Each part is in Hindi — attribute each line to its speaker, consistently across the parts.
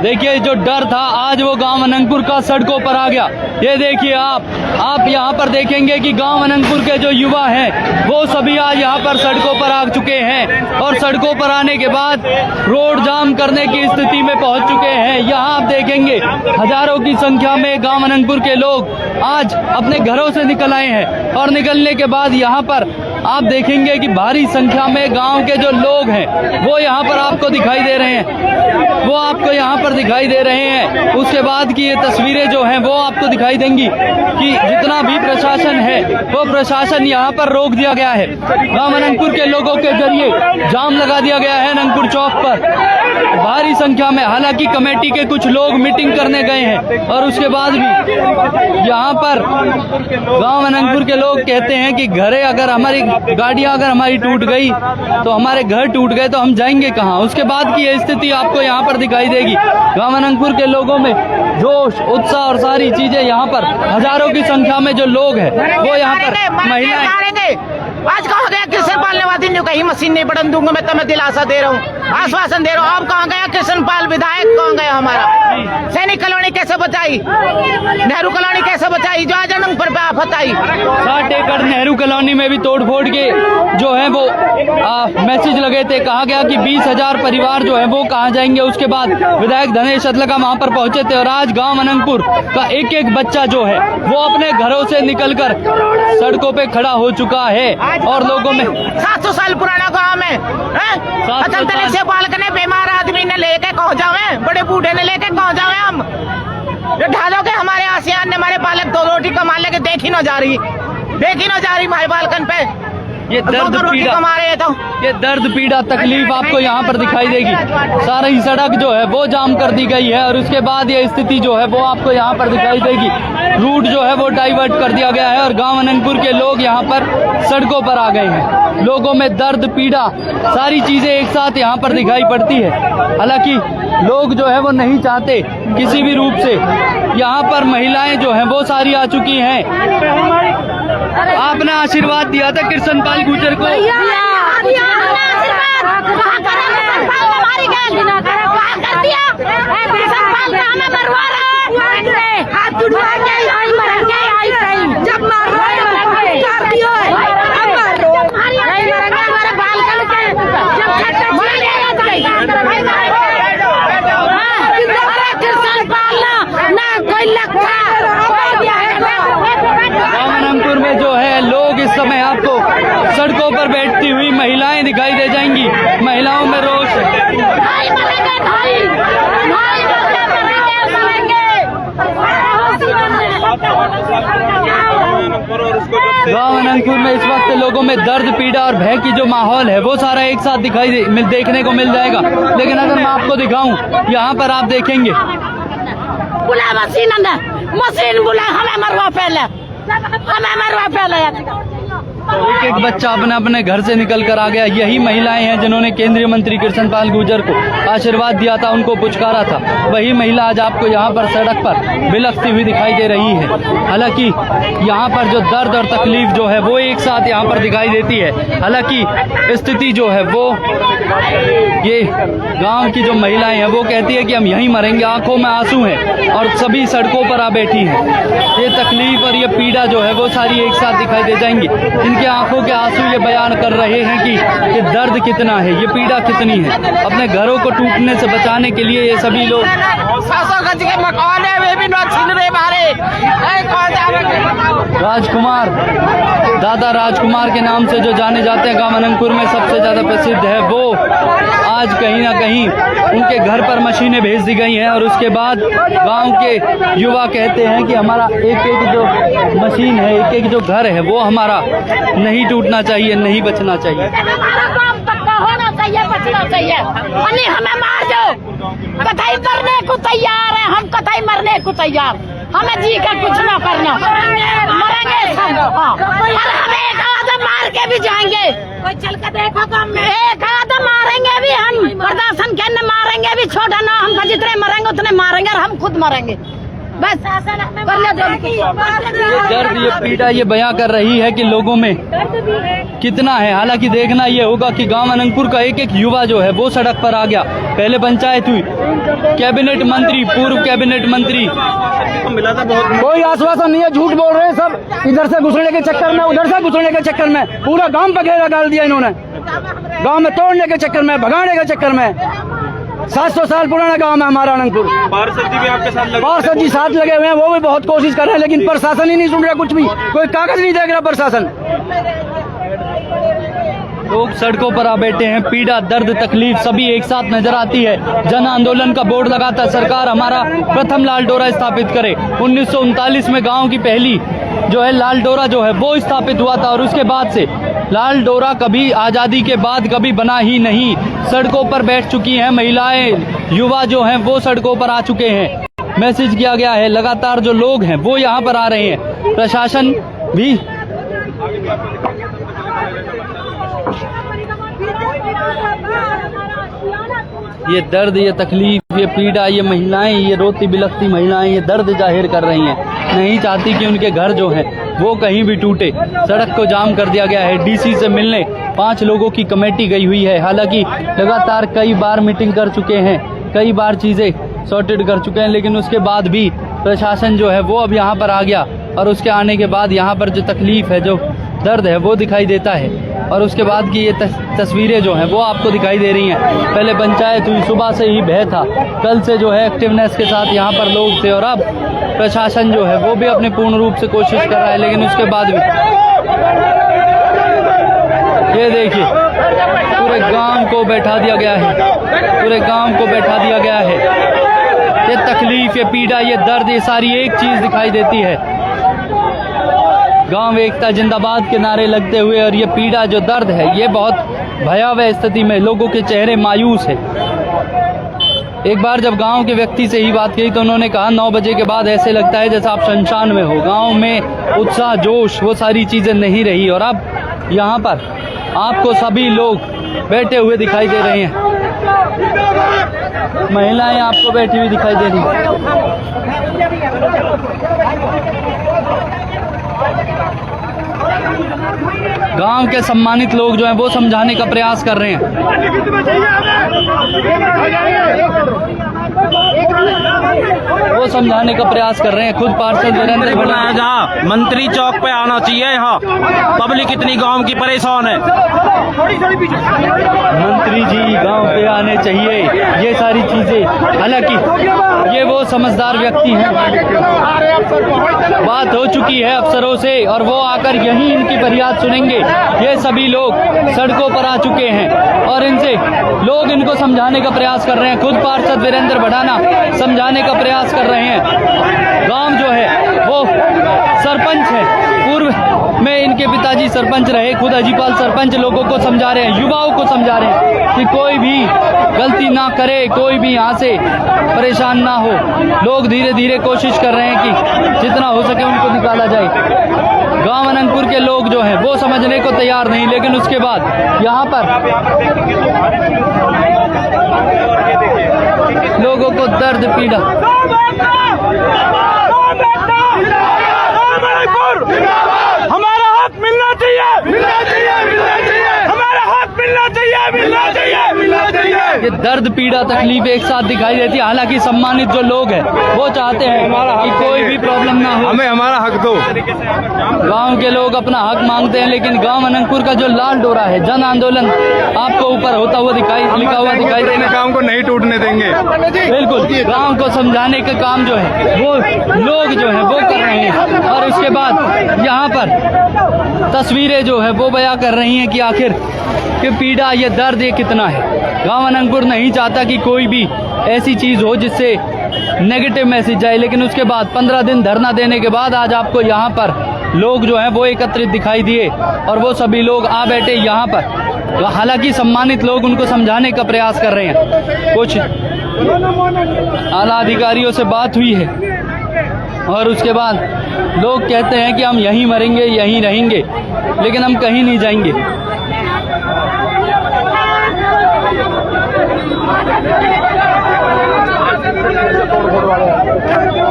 Speaker 1: देखिए जो डर था आज वो गांव अनंगपुर का सड़कों पर आ गया। ये देखिए आप यहाँ पर देखेंगे कि गांव अनंगपुर के जो युवा हैं वो सभी आज यहाँ पर सड़कों पर आ चुके हैं और सड़कों पर आने के बाद रोड जाम करने की स्थिति में पहुंच चुके हैं। यहाँ आप देखेंगे हजारों की संख्या में गांव अनंगपुर के लोग आज अपने घरों से निकल आए हैं और निकलने के बाद यहाँ पर आप देखेंगे कि भारी संख्या में गांव के जो लोग हैं वो यहाँ पर आपको दिखाई दे रहे हैं, वो आपको यहाँ पर दिखाई दे रहे हैं। उसके बाद की ये तस्वीरें जो हैं वो आपको दिखाई देंगी कि जितना भी प्रशासन है वो प्रशासन यहाँ पर रोक दिया गया है। गांव अनंगपुर के लोगों के जरिए जाम लगा दिया गया है अनंगपुर चौक पर भारी संख्या में। हालांकि कमेटी के कुछ लोग मीटिंग करने गए हैं और उसके बाद भी यहाँ पर गांव अनंगपुर के लोग कहते हैं कि घरे अगर हमारी गाड़ियां अगर हमारी टूट गई तो हमारे घर टूट गए तो हम जाएंगे कहाँ। उसके बाद की ये स्थिति आपको यहाँ पर दिखाई देगी। गांव अनंगपुर के लोगों में जोश उत्साह और सारी चीजें यहाँ पर हजारों की संख्या में जो लोग हैं वो यहाँ पर महिलाएं
Speaker 2: आज कहाँ गया कृष्ण पाल ने वादी जो कहीं मशीन नहीं बढ़न दूंगा मैं तुम्हें दिलासा दे रहा हूँ, आश्वासन दे रहा हूँ। अब कहाँ गया कृष्ण पाल विधायक, कहाँ गया हमारा सैनिक कॉलोनी कैसे बचाई, नेहरू कॉलोनी कैसे बचाई, जो आज अनंगपुर पे आफत आई।
Speaker 1: 60 एकड़ नेहरू कॉलोनी में भी तोड़फोड़ के जो है वो मैसेज लगे थे। कहा गया कि 20,000 परिवार जो है वो कहाँ जाएंगे। उसके बाद विधायक धनेश अतलगा वहाँ पर पहुंचे थे और आज गांव अनंगपुर का एक एक बच्चा जो है वो अपने घरों से निकलकर सड़कों पे खड़ा हो चुका है और लोगों में
Speaker 2: 700 साल पुराना गाँव है। से बालक ने बीमार आदमी ने लेके कहाँ जावे, बड़े बूढ़े ने लेके कहाँ जावे। हम ढालों के हमारे आसियान ने हमारे बालक 2 रोटी कमा लेके देखी न जा रही भाई बालकन पे।
Speaker 1: ये दर्द पीड़ा ये दर्द पीड़ा तकलीफ आपको यहाँ पर दिखाई देगी। सारी सड़क जो है वो जाम कर दी गई है और उसके बाद ये स्थिति जो है वो आपको यहाँ पर दिखाई देगी। रूट जो है वो डाइवर्ट कर दिया गया है और गांव अनंगपुर के लोग यहाँ पर सड़कों पर आ गए हैं। लोगों में दर्द पीड़ा सारी चीजें एक साथ यहाँ पर दिखाई पड़ती है। हालांकि लोग जो है वो नहीं चाहते किसी भी रूप से। यहाँ पर महिलाएं जो हैं वो सारी आ चुकी हैं। आपने आशीर्वाद दिया था कृष्ण पाल गुर्जर को। अनंगपुर में जो है लोग इस समय आपको सड़कों पर बैठती हुई महिलाएं दिखाई दे जाएंगी। महिलाओं में रोष है। गांव अनंगपुर में इस वक्त लोगों में दर्द पीड़ा और भय की जो माहौल है वो सारा एक साथ देखने को मिल जाएगा। लेकिन अगर मैं आपको दिखाऊं यहाँ पर आप देखेंगे
Speaker 3: बुला मशीन बुला हमें मरवा पहले
Speaker 1: एक एक बच्चा अपने अपने घर से निकल कर आ गया। यही महिलाएं हैं जिन्होंने केंद्रीय मंत्री कृष्ण पाल गुर्जर को आशीर्वाद दिया था, उनको पुचकारा था। वही महिला आज आपको यहाँ पर सड़क पर बिलखती हुई दिखाई दे रही है। हालांकि यहाँ पर जो दर्द और तकलीफ जो है वो एक साथ यहाँ पर दिखाई देती है। हालांकि स्थिति जो है वो ये गांव की जो महिलाएं हैं वो कहती है कि हम यहीं मरेंगे। आंखों में आंसू हैं और सभी सड़कों पर आ बैठी हैं। ये तकलीफ और ये पीड़ा जो है वो सारी एक साथ दिखाई दे जाएंगी। इनके आंखों के आंसू ये बयान कर रहे हैं कि ये दर्द कितना है, ये पीड़ा कितनी है। अपने घरों को टूटने से बचाने के लिए ये सभी लोग
Speaker 2: 700 गज के मकान है वे भी न छीन रहे मारे।
Speaker 1: राजकुमार, दादा राजकुमार के नाम से जो जाने जाते हैं गांव अनंगपुर में सबसे ज्यादा प्रसिद्ध है, वो आज कहीं ना कहीं उनके घर पर मशीनें भेज दी गई हैं और उसके बाद गांव के युवा कहते हैं कि हमारा एक एक जो मशीन है, एक एक जो घर है वो हमारा नहीं टूटना चाहिए, नहीं बचना चाहिए।
Speaker 3: होना चाहिए, बचना चाहिए। हमें मार दो, कतई मरने को तैयार है, हम कतई मरने को तैयार। हमें जी का कुछ ना करना, मरेंगे सब। हम एक आदम मार के भी जाएंगे, कोई चल के देखो कम एक आदम मारेंगे भी हम, प्रदर्शन के मारेंगे भी, छोटा ना हमको जितने मरेंगे उतने मारेंगे और हम खुद मरेंगे। बस कर ले जो भी।
Speaker 1: ये दर्द, ये पीड़ा ये बयां कर रही है कि लोगों में कितना है। हालांकि देखना ये होगा कि गांव अनंगपुर का एक एक युवा जो है वो सड़क पर आ गया। पहले पंचायत हुई, कैबिनेट मंत्री, पूर्व कैबिनेट मंत्री,
Speaker 4: मिला था बहुत।
Speaker 5: कोई आश्वासन नहीं है, झूठ बोल रहे हैं सब। इधर से घुसने के चक्कर में, उधर से घुसने के चक्कर में पूरा गांव पे घेरा डाल दिया इन्होंने। गांव में तोड़ने के चक्कर में, भगाने के चक्कर में। 700 साल पुराना गांव है हमारा अनंगपुर।
Speaker 4: पार्षद जी भी आपके साथ लगे?
Speaker 5: पार्षद जी साथ लगे हुए हैं, वो भी बहुत कोशिश कर रहे हैं, लेकिन प्रशासन ही नहीं सुन रहा कुछ भी। कोई कागज नहीं देख रहा प्रशासन।
Speaker 1: लोग सड़कों पर आ बैठे हैं। पीड़ा, दर्द, तकलीफ सभी एक साथ नजर आती है। जन आंदोलन का बोर्ड लगाता सरकार हमारा प्रथम लाल डोरा स्थापित करे। 1939 में गांव की पहली जो है लाल डोरा जो है वो स्थापित हुआ था, और उसके बाद से लाल डोरा कभी आजादी के बाद कभी बना ही नहीं। सड़कों पर बैठ चुकी हैं महिलाएं, युवा जो हैं वो सड़कों पर आ चुके हैं। मैसेज किया गया है, लगातार जो लोग हैं वो यहाँ पर आ रहे हैं। प्रशासन भी ये दर्द, ये तकलीफ, ये पीड़ा, ये महिलाएं, ये रोती बिलखती महिलाएं ये दर्द जाहिर कर रही हैं। नहीं चाहती कि उनके घर जो हैं वो कहीं भी टूटे। सड़क को जाम कर दिया गया है। डीसी से मिलने 5 लोगों की कमेटी गई हुई है। हालांकि लगातार कई बार मीटिंग कर चुके हैं, कई बार चीज़ें सॉर्टेड कर चुके हैं, लेकिन उसके बाद भी प्रशासन जो है वो अब यहाँ पर आ गया। और उसके आने के बाद यहाँ पर जो तकलीफ है, जो दर्द है वो दिखाई देता है। और उसके बाद की ये तस्वीरें जो हैं वो आपको दिखाई दे रही हैं। पहले पंचायत हुई, सुबह से ही भय था, कल से जो है एक्टिवनेस के साथ यहाँ पर लोग थे, और अब प्रशासन जो है वो भी अपने पूर्ण रूप से कोशिश कर रहा है, लेकिन उसके बाद भी ये देखिए पूरे गांव को बैठा दिया गया है, पूरे गांव को बैठा दिया गया है। ये तकलीफ, ये पीड़ा, ये दर्द, ये सारी एक चीज दिखाई देती है। गांव एकता जिंदाबाद के नारे लगते हुए, और ये पीड़ा जो दर्द है ये बहुत भयावह स्थिति में, लोगों के चेहरे मायूस है। एक बार जब गांव के व्यक्ति से ही बात की तो उन्होंने कहा 9 बजे के बाद ऐसे लगता है जैसे आप शमशान में हो। गांव में उत्साह, जोश, वो सारी चीजें नहीं रही। और अब यहाँ पर आपको सभी लोग बैठे हुए दिखाई दे रहे हैं। महिलाएं आपको बैठी हुई दिखाई दे रही हैं। गांव के सम्मानित लोग जो हैं वो समझाने का प्रयास कर रहे हैं। वो समझाने का प्रयास कर रहे हैं। खुद पार्षद वीरेंद्र
Speaker 4: बनाया जा, मंत्री चौक पे आना चाहिए। यहाँ पब्लिक इतनी गांव की परेशान है।
Speaker 1: मंत्री जी गांव पे आने चाहिए, ये सारी चीजें। हालांकि ये वो समझदार व्यक्ति हैं, बात हो चुकी है अफसरों से और वो आकर यही इनकी फरियाद सुनेंगे। ये सभी लोग सड़कों पर आ चुके हैं और इनसे लोग इनको समझाने का प्रयास कर रहे हैं। खुद पार्षद वीरेंद्र भड़ाना समझाने का प्रयास कर रहे हैं। गांव जो है वो सरपंच है, पूर्व में इनके पिताजी सरपंच रहे। खुद अजीपाल सरपंच लोगों को समझा रहे हैं, युवाओं को समझा रहे हैं कि कोई भी गलती ना करे, कोई भी यहाँ से परेशान ना हो। लोग धीरे धीरे कोशिश कर रहे हैं कि जितना हो सके उनको निकाला जाए। गांव अनंगपुर के लोग जो हैं वो समझने को तैयार नहीं, लेकिन उसके बाद यहाँ पर लोगों को दर्द पीड़ा।
Speaker 4: हमारा हक मिलना चाहिए, मिलना चाहिए, मिलना चाहिए। हमारा हक मिलना चाहिए, मिलना चाहिए, मिलना चाहिए।
Speaker 1: ये दर्द पीड़ा तकलीफ एक साथ दिखाई देती है। हालांकि सम्मानित जो लोग हैं वो चाहते हैं कि कोई भी प्रॉब्लम ना हो,
Speaker 4: हमें हमारा हक दो।
Speaker 1: गांव के लोग अपना हक मांगते हैं। लेकिन गांव अनंगपुर का जो लाल डोरा है, जन आंदोलन आपको ऊपर होता हुआ लिखा हुआ दिखाई देगा।
Speaker 4: काम को नहीं टूटने देंगे।
Speaker 1: बिल्कुल, गांव को समझाने का काम जो है वो लोग जो है वो कर रहे हैं। और उसके बाद यहाँ पर तस्वीरें जो है वो बयां कर रही हैं कि आखिर ये पीड़ा, ये दर्द, ये कितना है। गांव अनंगपुर नहीं चाहता कि कोई भी ऐसी चीज हो जिससे नेगेटिव मैसेज जाए। लेकिन उसके बाद 15 दिन धरना देने के बाद आज आपको यहाँ पर लोग जो हैं वो एकत्रित दिखाई दिए और वो सभी लोग आ बैठे यहाँ पर। हालांकि सम्मानित लोग उनको समझाने का प्रयास कर रहे हैं। कुछ आला अधिकारियों से बात हुई है और उसके बाद लोग कहते हैं कि हम यहीं मरेंगे, यहीं रहेंगे, लेकिन हम कहीं नहीं जाएंगे।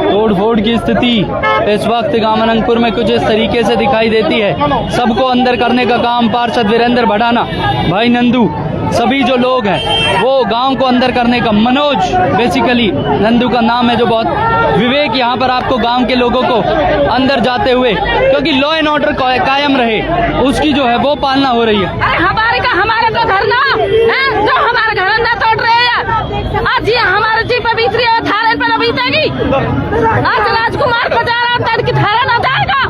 Speaker 1: तोड़ फोड़ स्थिति इस वक्त गांव अनंगपुर में कुछ इस तरीके से दिखाई देती है। सबको अंदर करने का काम पार्षद वीरेंद्र भड़ाना, भाई नंदू, सभी जो लोग हैं वो गांव को अंदर करने का, मनोज बेसिकली नंदू का नाम है, जो बहुत विवेक यहाँ पर आपको गांव के लोगों को अंदर जाते हुए, क्योंकि लॉ एंड ऑर्डर कायम रहे उसकी जो है वो पालना हो रही है।
Speaker 3: अरे हमारे तो घर ना है, जो हमारे घर ना तोड़ रहे हैं। आज ये हमारे जी पे बीत रही है, थाने पे बीतेगी। आज राजकुमार को जा रहा है, की थाना ना जाएगा।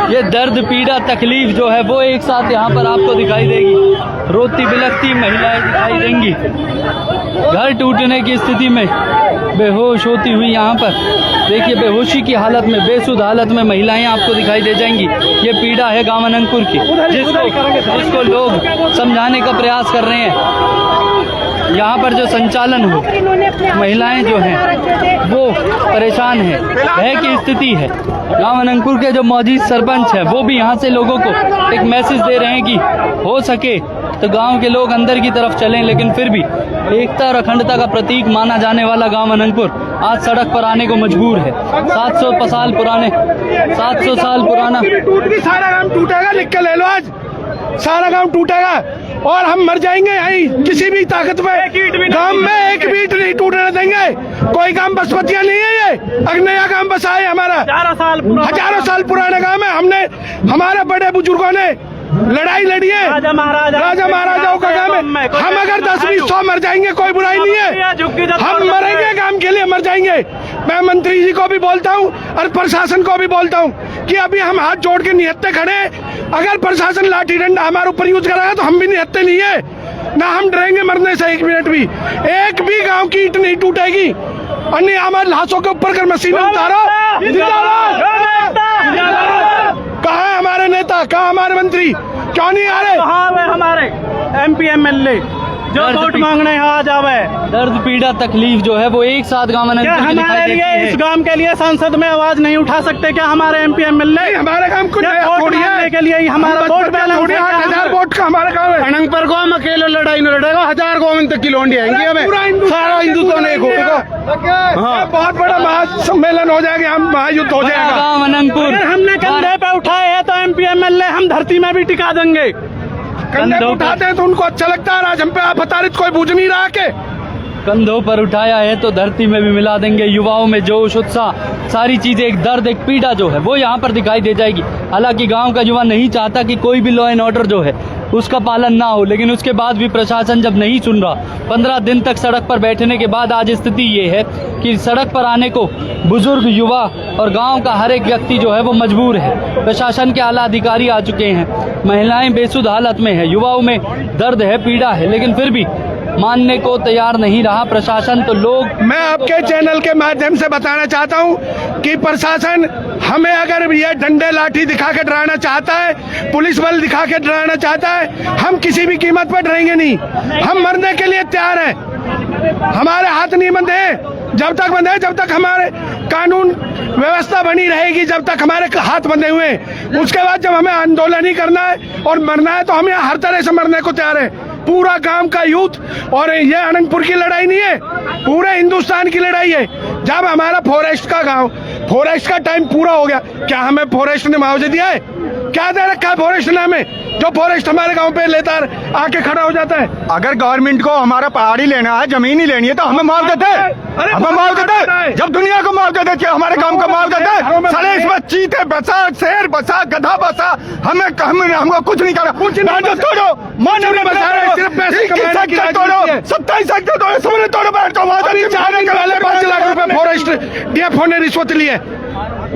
Speaker 1: ये दर्द, पीड़ा, तकलीफ जो है वो एक साथ यहाँ पर आपको दिखाई देगी। रोती बिलखती महिलाएं दिखाई देंगी, घर टूटने की स्थिति में बेहोश होती हुई यहाँ पर देखिए, बेहोशी की हालत में, बेसुध हालत में महिलाएं आपको दिखाई दे जाएंगी। ये पीड़ा है गांव अनंगपुर की, जिसको लोग समझाने का प्रयास कर रहे हैं। यहाँ पर जो संचालन हो, महिलाएं जो हैं वो परेशान है, भय की स्थिति है। गांव अनंगपुर के जो मौजूद सरपंच है वो भी यहाँ से लोगों को एक मैसेज दे रहे हैं कि हो सके तो गांव के लोग अंदर की तरफ चलें, लेकिन फिर भी एकता और अखंडता का प्रतीक माना जाने वाला गांव अनंगपुर आज सड़क पर आने को मजबूर है। 700 साल पुराना
Speaker 4: सारा गांव टूटेगा, लिख के ले लो, आज सारा गांव टूटेगा और हम मर जाएंगे यहीं किसी भी ताकत में। गांव में एक भी ईंट नहीं टूटने देंगे। कोई गांव बसपतिया नहीं है, ये अगर नया गांव बसा है हमारा, हजारों साल पुराना गांव है। हमने, हमारे बड़े बुजुर्गों ने लड़ाई लड़ी है, राजा महाराजाओं का गांव है। हम अगर 10-20-100 मर जाएंगे कोई बुराई नहीं है, हम मरेंगे काम के लिए, मर जाएंगे। मैं मंत्री जी को भी बोलता हूँ और प्रशासन को भी बोलता हूँ कि अभी हम हाथ जोड़ के निहत्ते खड़े हैं। अगर प्रशासन लाठी डंडा हमारे ऊपर यूज कराएगा तो हम भी निहत्ते नहीं है, ना हम डरेंगे मरने से एक मिनट भी। एक भी गांव की ईंट नहीं टूटेगी। अन्य हमारे लाशों के ऊपर कर मशीनें उतारो। कहाँ है हमारे नेता, कहाँ हमारे मंत्री, क्यों नहीं आ रहे?
Speaker 6: कहाँ हमारे MP MLA जो वोट मांगने यहाँ जावे?
Speaker 1: दर्द, पीड़ा, तकलीफ जो है वो एक साथ गांव में
Speaker 6: हमारे लिए, इस गांव के लिए संसद में आवाज नहीं उठा सकते क्या हमारे MP MLA?
Speaker 4: हमारे काम को
Speaker 6: वोट मांगने के लिए ही हमारा वोट बैलेंस
Speaker 4: 8,000 वोट का हमारा काम है।
Speaker 5: अनंगपुर को हम अकेले लड़ाई नहीं लड़ेगा, 1000 गोविंद तक की लोंडी आएंगी हमें, सारा हिंदुत्व नहीं होगा।
Speaker 4: हाँ, बहुत बड़ा महासम्मेलन हो जाएगा, हम महायुद्ध हो जाएगा।
Speaker 1: गांव अनंगपुर
Speaker 6: हमने कंधे पे उठाए हैं तो MP MLA हम धरती में भी टिका देंगे।
Speaker 4: कंधे उठाते हैं तो उनको अच्छा लगता है। आज हम पे आप हतारित कोई बूझ नहीं रहा के
Speaker 1: कंधों पर उठाया है तो धरती में भी मिला देंगे। युवाओं में जोश, उत्साह, सारी चीजें, एक दर्द, एक पीड़ा जो है वो यहाँ पर दिखाई दे जाएगी। हालांकि गांव का युवा नहीं चाहता कि कोई भी लॉ एंड ऑर्डर जो है उसका पालन ना हो, लेकिन उसके बाद भी प्रशासन जब नहीं सुन रहा, 15 दिन तक सड़क पर बैठने के बाद आज स्थिति ये है कि सड़क पर आने को बुजुर्ग, युवा और गांव का हर एक व्यक्ति जो है वो मजबूर है। प्रशासन के आला अधिकारी आ चुके हैं, महिलाएं बेसुध हालत में है, युवाओं में दर्द है, पीड़ा है, लेकिन फिर भी मानने को तैयार नहीं रहा प्रशासन। तो लोग,
Speaker 4: मैं आपके चैनल के माध्यम से बताना चाहता हूं कि प्रशासन हमें अगर ये डंडे लाठी दिखा के डराना चाहता है, पुलिस बल दिखा के डराना चाहता है, हम किसी भी कीमत पर डरेंगे नहीं। हम मरने के लिए तैयार हैं। हमारे हाथ नहीं बंधे, जब तक बंधे, जब तक हमारे कानून व्यवस्था बनी रहेगी, जब तक हमारे हाथ बंधे हुए हैं। उसके बाद जब हमें आंदोलन ही करना है और मरना है तो हम यहाँ हर तरह से मरने को तैयार है। पूरा गांव का यूथ, और ये अनंगपुर की लड़ाई नहीं है, पूरे हिंदुस्तान की लड़ाई है। जब हमारा फॉरेस्ट का गांव, फॉरेस्ट का टाइम पूरा हो गया, क्या हमें फॉरेस्ट ने मुआवजा दिया है? क्या दे रखा है फॉरेस्ट ने हमें? जो फॉरेस्ट हमारे गांव पे लेता आके खड़ा हो जाता है।
Speaker 5: अगर गवर्नमेंट को हमारा पहाड़ी लेना है, जमीन ही लेनी है तो हमें मुआवजा दे, हमें मुआवजा दे। जब दुनिया को मुआवजा देती है, हमारे गांव का मुआवजा दे। साले इसमें चीते बसा, शेर बसा, गधा बसा, हमको कुछ नहीं करना। तोड़ो, मानव बसा रहे, सिर्फ पैसे तोड़ो, 27 सेक्टर तोड़ो, सबने तोड़ो, बैठ को
Speaker 4: 5 लाख रुपए फॉरेस्ट DFO ने रिश्वत ली है।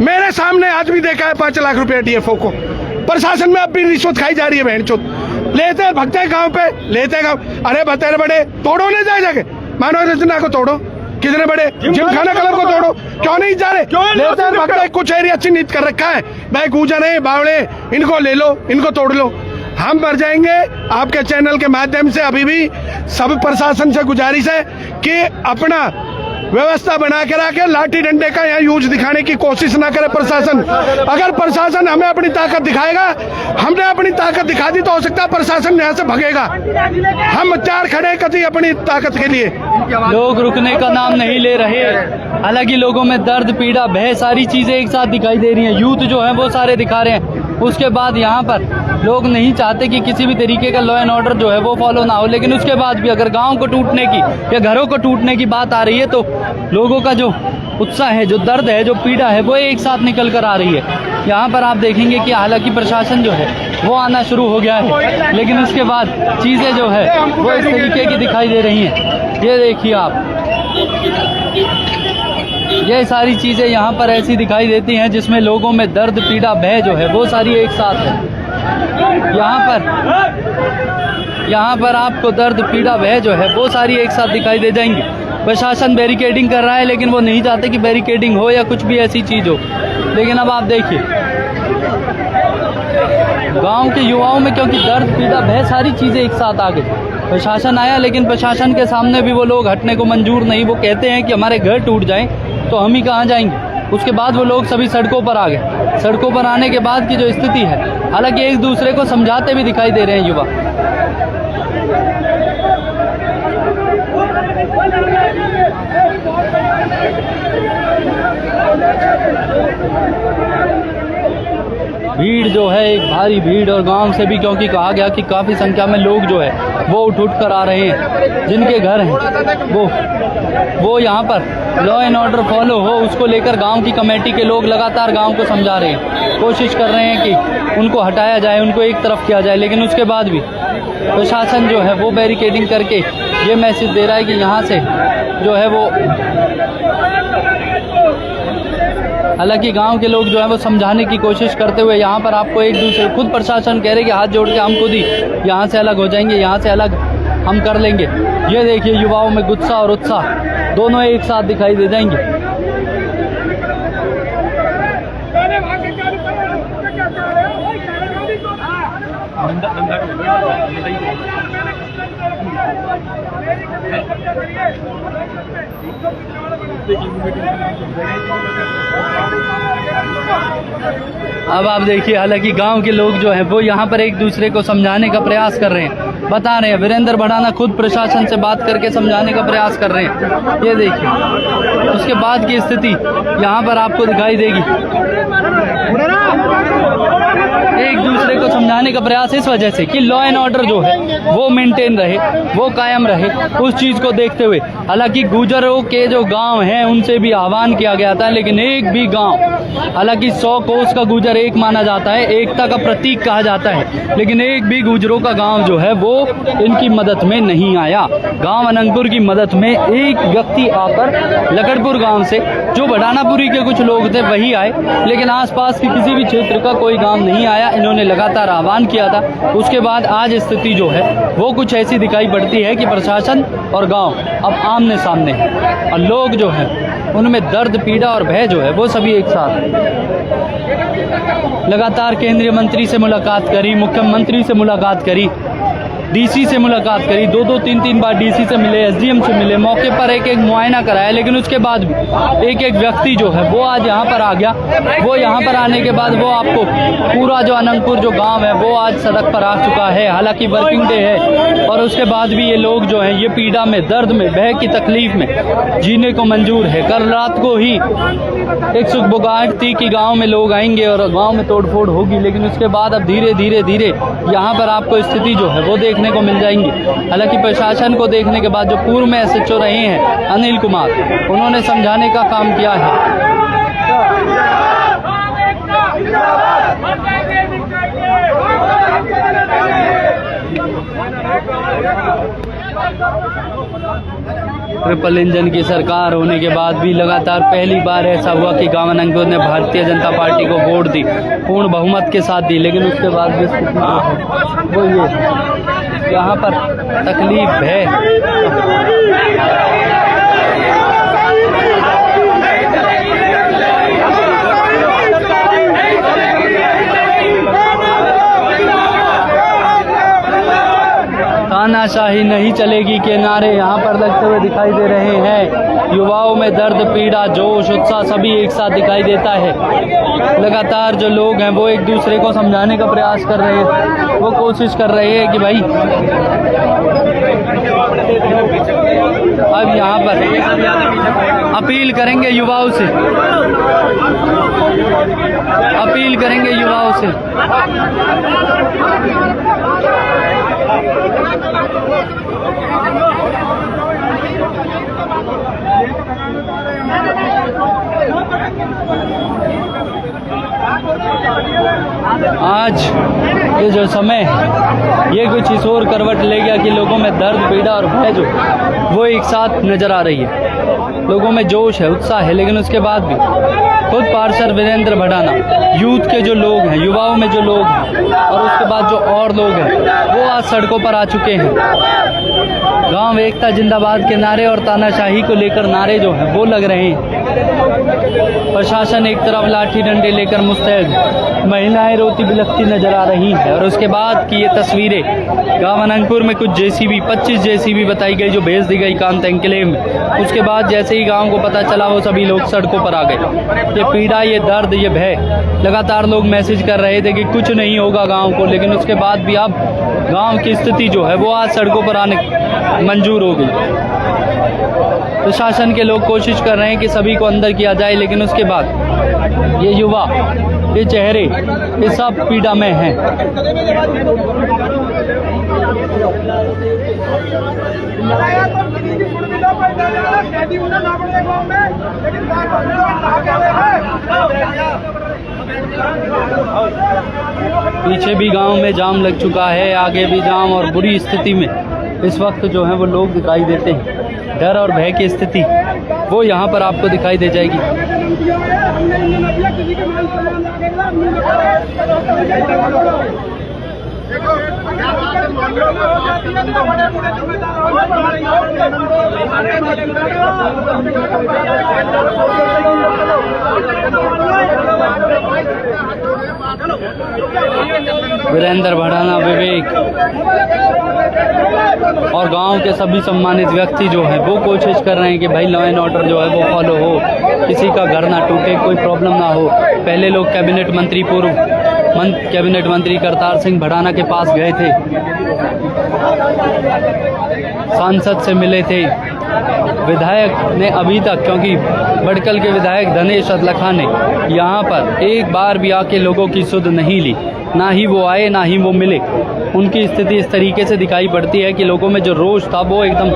Speaker 4: मेरे सामने आज भी देखा है 5 लाख रुपए DFO को। प्रशासन में अब भी रिश्वत खाई जा रही है। बहन चोद लेते भगते गांव पे, लेते गांव। अरे बतेरे बड़े तोड़ो, नहीं जाए जाके मानव रचना को तोड़ो, कितने बड़े जिमखाना क्लब को तोड़ो, क्यों नहीं जा रहे? लेते भगते कुछ एरिया चिन्हित कर रखा है, भाई गुजर है, बावड़े, इनको ले लो, इनको तोड़ लो। हम मर जाएंगे। आपके चैनल के माध्यम से अभी भी सब प्रशासन से गुजारिश है कि अपना व्यवस्था बना के रखे, लाठी डंडे का यहाँ यूज दिखाने की कोशिश ना करे प्रशासन। अगर प्रशासन हमें अपनी ताकत दिखाएगा, हमने अपनी ताकत दिखा दी तो हो सकता है प्रशासन यहाँ से भगेगा। हम चार खड़े कभी अपनी ताकत के लिए।
Speaker 1: लोग रुकने का नाम नहीं ले रहे। हालांकि लोगों में दर्द, पीड़ा, भय सारी चीजें एक साथ दिखाई दे रही हैं। यूथ जो है वो सारे दिखा रहे हैं। उसके बाद यहाँ पर लोग नहीं चाहते कि किसी भी तरीके का लॉ एंड ऑर्डर जो है वो फॉलो ना हो, लेकिन उसके बाद भी अगर गांव को टूटने की या घरों को टूटने की बात आ रही है तो लोगों का जो उत्साह है, जो दर्द है, जो पीड़ा है, वो एक साथ निकल कर आ रही है। यहाँ पर आप देखेंगे कि हालांकि प्रशासन जो है वो आना शुरू हो गया है, लेकिन उसके बाद चीज़ें जो है वो इस तरीके की दिखाई दे रही हैं। ये देखिए आप, ये सारी चीज़ें यहाँ पर ऐसी दिखाई देती हैं जिसमें लोगों में दर्द, पीड़ा, भय जो है वो सारी एक साथ है। यहाँ पर आपको दर्द, पीड़ा, भय जो है वो सारी एक साथ दिखाई दे जाएंगी। प्रशासन बैरिकेडिंग कर रहा है, लेकिन वो नहीं चाहते कि बैरिकेडिंग हो या कुछ भी ऐसी चीज़ हो। लेकिन अब आप देखिए गांव के युवाओं में, क्योंकि दर्द, पीड़ा, भय सारी चीज़ें एक साथ आ गई। प्रशासन आया, लेकिन प्रशासन के सामने भी वो लोग हटने को मंजूर नहीं। वो कहते हैं कि हमारे घर टूट जाएं तो हम ही कहाँ जाएंगे। उसके बाद वो लोग सभी सड़कों पर आ गए। सड़कों पर आने के बाद की जो स्थिति है, हालांकि एक दूसरे को समझाते भी दिखाई दे रहे हैं युवा। भीड़ जो है, एक भारी भीड़, और गांव से भी, क्योंकि कहा गया कि काफ़ी संख्या में लोग जो है वो उठ कर आ रहे हैं। जिनके घर हैं वो यहाँ पर लॉ एंड ऑर्डर फॉलो हो, उसको लेकर गांव की कमेटी के लोग लगातार गांव को समझा रहे हैं, कोशिश कर रहे हैं कि उनको हटाया जाए, उनको एक तरफ किया जाए। लेकिन उसके बाद भी प्रशासन जो है वो बैरिकेडिंग करके ये मैसेज दे रहा है कि यहाँ से जो है वो, हालांकि गांव के लोग जो है वो समझाने की कोशिश करते हुए यहाँ पर आपको एक दूसरे, खुद प्रशासन कह रहे कि हाथ जोड़ के हम खुद ही यहाँ से अलग हो जाएंगे, यहाँ से अलग हम कर लेंगे। ये देखिए युवाओं में गुस्सा और उत्साह दोनों एक साथ दिखाई दे जाएंगे। अब आप देखिए, हालांकि गांव के लोग जो हैं वो यहाँ पर एक दूसरे को समझाने का प्रयास कर रहे हैं, बता रहे हैं। वीरेंद्र भड़ाना खुद प्रशासन से बात करके समझाने का प्रयास कर रहे हैं। ये देखिए, उसके बाद की स्थिति यहाँ पर आपको दिखाई देगी। एक दूसरे को समझाने का प्रयास इस वजह से कि लॉ एंड ऑर्डर जो है वो मेंटेन रहे, वो कायम रहे, उस चीज़ को देखते हुए। हालांकि गुजरों के जो गांव हैं उनसे भी आह्वान किया गया था, लेकिन एक भी गांव, हालांकि 100 कोस का गुजर एक माना जाता है, एकता का प्रतीक कहा जाता है, लेकिन एक भी गुजरों का गांव जो है वो इनकी मदद में नहीं आया। गांव अनंगपुर की मदद में एक व्यक्ति आकर लकड़पुर गांव से, जो भड़ानापुरी के कुछ लोग थे वही आए, लेकिन आसपास के किसी भी क्षेत्र का कोई गांव नहीं आया। इन्होंने लगातार आह्वान किया था। उसके बाद आज स्थिति जो है वो कुछ ऐसी दिखाई पड़ती है कि प्रशासन और गांव अब आमने सामने है, और लोग जो है उनमें दर्द, पीड़ा और भय जो है वो सभी एक साथ है। लगातार केंद्रीय मंत्री से मुलाकात करी, मुख्यमंत्री से मुलाकात करी, डीसी से मुलाकात करी, 2-2, 3-3 बार डीसी से मिले, एसडीएम से मिले, मौके पर एक मुआयना कराया, लेकिन उसके बाद भी एक व्यक्ति जो है वो आज यहाँ पर आ गया। वो यहाँ पर आने के बाद वो आपको पूरा जो अनंगपुर जो गांव है वो आज सड़क पर आ चुका है। हालांकि वर्किंग डे है, और उसके बाद भी ये लोग जो हैं ये पीड़ा में, दर्द में, भय की तकलीफ में जीने को मंजूर है। कल रात को ही एक सुखबुगाहट थी कि गाँव में लोग आएंगे और गाँव में तोड़फोड़ होगी, लेकिन उसके बाद अब धीरे धीरे धीरे यहाँ पर आपको स्थिति जो है वो देखने को मिल जाएंगी। हालांकि प्रशासन को देखने के बाद जो पूर्व में एसएचओ रहे हैं अनिल कुमार, उन्होंने समझाने का काम किया है। ट्रिपल इंजन की सरकार होने के बाद भी लगातार पहली बार ऐसा हुआ कि गांव अनंगपुर ने भारतीय जनता पार्टी को वोट दी, पूर्ण बहुमत के साथ दी, लेकिन उसके बाद भी स्थिति वो ये यहाँ पर तकलीफ है। तानाशाही नहीं चलेगी के नारे यहाँ पर लगते हुए दिखाई दे रहे हैं। युवाओं में दर्द, पीड़ा, जोश, उत्साह सभी एक साथ दिखाई देता है। लगातार जो लोग हैं वो एक दूसरे को समझाने का प्रयास कर रहे हैं, वो कोशिश कर रहे हैं कि भाई अब यहाँ पर अपील करेंगे युवाओं से, अपील करेंगे युवाओं से। आज ये जो समय है ये कुछ इस और करवट ले गया कि लोगों में दर्द, पीड़ा और भय जो वो एक साथ नजर आ रही है। लोगों में जोश है, उत्साह है, लेकिन उसके बाद भी खुद पार्षद वीरेंद्र भड़ाना, यूथ के जो लोग हैं, युवाओं में जो लोग हैं और उसके बाद जो और लोग हैं वो आज सड़कों पर आ चुके हैं। गांव एकता जिंदाबाद के नारे और तानाशाही को लेकर नारे जो हैं वो लग रहे हैं। प्रशासन एक तरफ लाठी डंडे लेकर मुस्तैद, महिलाएं रोती बिलखती नजर आ रही हैं। और उसके बाद की ये तस्वीरें गांव अनंगपुर में कुछ जेसीबी, 25 जेसीबी बताई गई जो भेज दी गई कांत एन्क्लेव में। उसके बाद जैसे ही गांव को पता चला वो सभी लोग सड़कों पर आ गए। ये पीड़ा, ये दर्द, ये भय, लगातार लोग मैसेज कर रहे थे कि कुछ नहीं होगा गांव को, लेकिन उसके बाद भी अब गांव की स्थिति जो है वो आज सड़कों पर आने मंजूर हो गई। प्रशासन के लोग कोशिश कर रहे हैं कि सभी को अंदर किया जाए, लेकिन उसके बाद ये युवा, ये चेहरे, ये सब पीड़ा में हैं। पीछे भी गांव में जाम लग चुका है, आगे भी जाम, और बुरी स्थिति में इस वक्त जो है वो लोग दिखाई देते हैं। डर और भय की स्थिति वो यहाँ पर आपको दिखाई दे जाएगी। वीरेंद्र भड़ाना, विवेक और गांव के सभी सम्मानित व्यक्ति जो हैं वो कोशिश कर रहे हैं कि भाई लॉ एंड ऑर्डर जो है वो फॉलो हो, किसी का घर ना टूटे, कोई प्रॉब्लम ना हो। पहले लोग कैबिनेट मंत्री, पूर्व कैबिनेट मंत्री करतार सिंह भड़ाना के पास गए थे, सांसद से मिले थे। विधायक ने अभी तक, क्योंकि बड़कल के विधायक धनेश अदलखा ने यहाँ पर एक बार भी आके लोगों की सुध नहीं ली, ना ही वो आए ना ही वो मिले। उनकी स्थिति इस तरीके से दिखाई पड़ती है कि लोगों में जो रोष था वो एकदम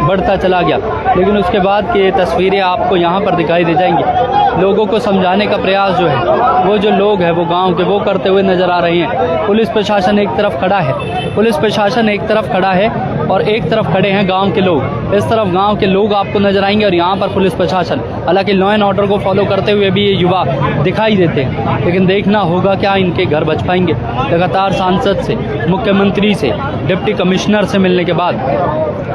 Speaker 1: बढ़ता चला गया। लेकिन उसके बाद की ये तस्वीरें आपको यहाँ पर दिखाई दे जाएंगी। लोगों को समझाने का प्रयास जो है वो जो लोग हैं वो गांव के वो करते हुए नजर आ रहे हैं। पुलिस प्रशासन एक तरफ खड़ा है, पुलिस प्रशासन एक तरफ खड़ा है और एक तरफ खड़े हैं गांव के लोग। इस तरफ गांव के लोग आपको नजर आएंगे और यहाँ पर पुलिस प्रशासन। हालांकि लॉ एंड ऑर्डर को फॉलो करते हुए भी ये युवा दिखाई देते हैं, लेकिन देखना होगा क्या इनके घर बच पाएंगे। लगातार सांसद से, मुख्यमंत्री से, डिप्टी कमिश्नर से मिलने के बाद,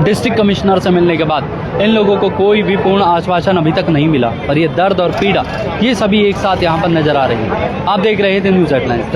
Speaker 1: डिस्ट्रिक्ट कमिश्नर से मिलने के बाद इन लोगों को कोई भी पूर्ण आश्वासन अभी तक नहीं मिला। और ये दर्द और पीड़ा ये सभी एक साथ यहाँ पर नजर आ रही है। आप देख रहे थे न्यूज़ हेडलाइंस।